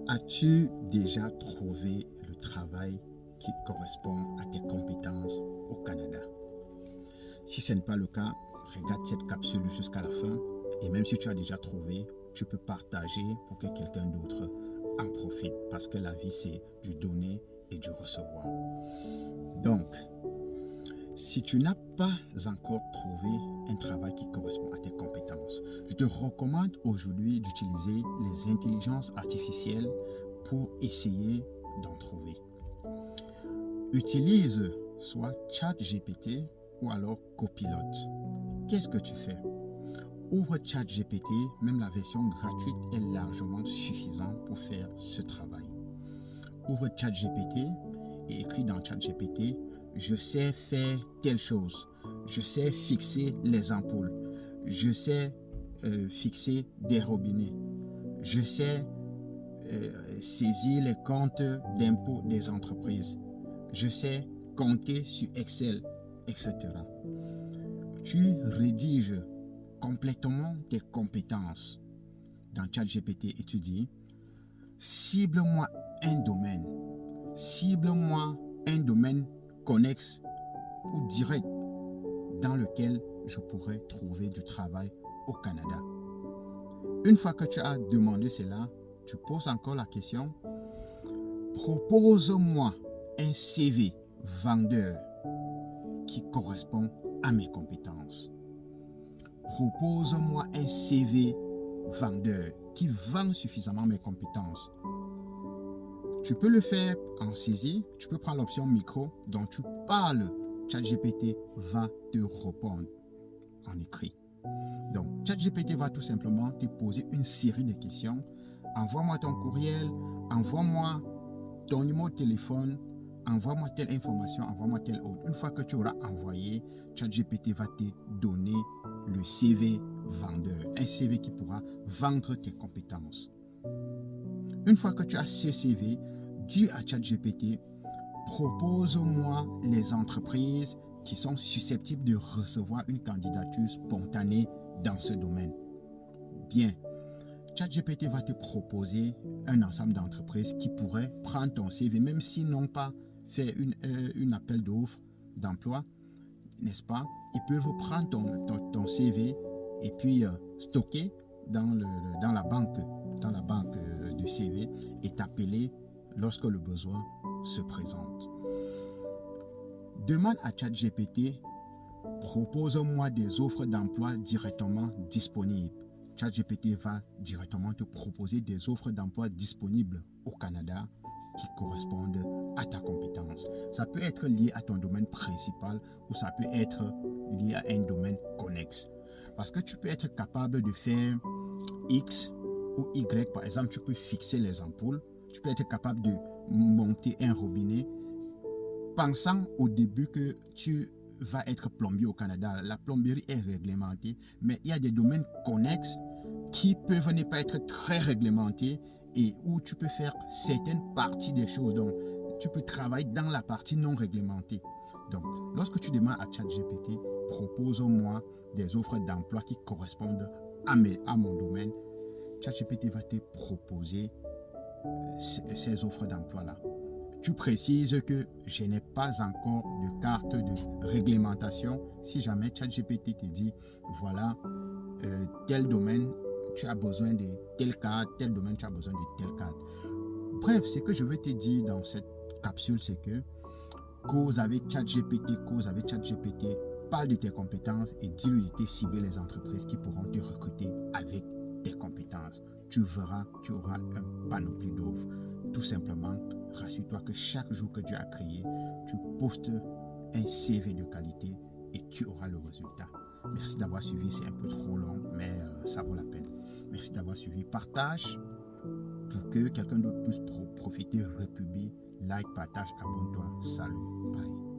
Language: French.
As-tu déjà trouvé le travail qui correspond à tes compétences au Canada? Si ce n'est pas le cas, regarde cette capsule jusqu'à la fin et même si tu as déjà trouvé, tu peux partager pour que quelqu'un d'autre en profite parce que la vie c'est du donner et du recevoir. Donc, si tu n'as pas encore trouvé un travail qui correspond à tes compétences, je te recommande aujourd'hui d'utiliser les intelligences artificielles pour essayer d'en trouver. Utilise soit ChatGPT ou alors Copilot. Qu'est-ce que tu fais? Ouvre ChatGPT, même la version gratuite est largement suffisante pour faire ce travail. Ouvre ChatGPT et écris dans ChatGPT: je sais faire telle chose, je sais fixer les ampoules, je sais fixer des robinets, je sais saisir les comptes d'impôts des entreprises, je sais compter sur Excel, etc. Tu rédiges complètement tes compétences dans ChatGPT et tu dis: cible-moi un domaine, cible-moi un domaine connexe ou direct dans lequel je pourrais trouver du travail au Canada. Une fois que tu as demandé cela, tu poses encore la question: propose-moi un CV vendeur qui correspond à mes compétences. Propose-moi un CV vendeur qui vend suffisamment mes compétences. Tu peux le faire en saisie, tu peux prendre l'option micro dont tu parles. ChatGPT va te répondre en écrit. Donc, ChatGPT va tout simplement te poser une série de questions. Envoie-moi ton courriel, envoie-moi ton numéro de téléphone, envoie-moi telle information, envoie-moi telle autre. Une fois que tu auras envoyé, ChatGPT va te donner le CV vendeur, un CV qui pourra vendre tes compétences. Une fois que tu as ce CV, dis à ChatGPT: propose-moi les entreprises qui sont susceptibles de recevoir une candidature spontanée dans ce domaine. Bien, ChatGPT va te proposer un ensemble d'entreprises qui pourraient prendre ton CV, même s'ils n'ont pas fait une appel d'offres d'emploi, n'est-ce pas? Ils peuvent prendre ton CV et puis stocker dans la banque de CV et t'appeler lorsque le besoin se présente. Demande à ChatGPT: propose-moi des offres d'emploi directement disponibles. ChatGPT va directement te proposer des offres d'emploi disponibles au Canada qui correspondent à ta compétence. Ça peut être lié à ton domaine principal ou ça peut être lié à un domaine connexe. Parce que tu peux être capable de faire X ou Y. Par exemple, tu peux fixer les ampoules. Tu peux être capable de monter un robinet. Pensant au début que tu vas être plombier au Canada, la plomberie est réglementée, mais il y a des domaines connexes qui peuvent ne pas être très réglementés et où tu peux faire certaines parties des choses. Donc, tu peux travailler dans la partie non réglementée. Donc, lorsque tu demandes à ChatGPT: propose-moi des offres d'emploi qui correspondent à mon domaine, ChatGPT va te proposer ces offres d'emploi-là. Tu précises que je n'ai pas encore de carte de réglementation. Si jamais ChatGPT te dit: voilà, tel domaine, tu as besoin de telle carte, tel domaine, tu as besoin de telle carte. Bref, ce que je veux te dire dans cette capsule, c'est que cause avec ChatGPT, parle de tes compétences et dis-lui de te cibler les entreprises qui pourront te recruter avec tes compétences. Tu verras, tu auras un panoplie d'offres. Tout simplement, rassure-toi que chaque jour que Dieu a créé, tu postes un CV de qualité et tu auras le résultat. Merci d'avoir suivi, c'est un peu trop long, mais ça vaut la peine. Merci d'avoir suivi. Partage pour que quelqu'un d'autre puisse profiter, republie, like, partage, abonne-toi. Salut, bye.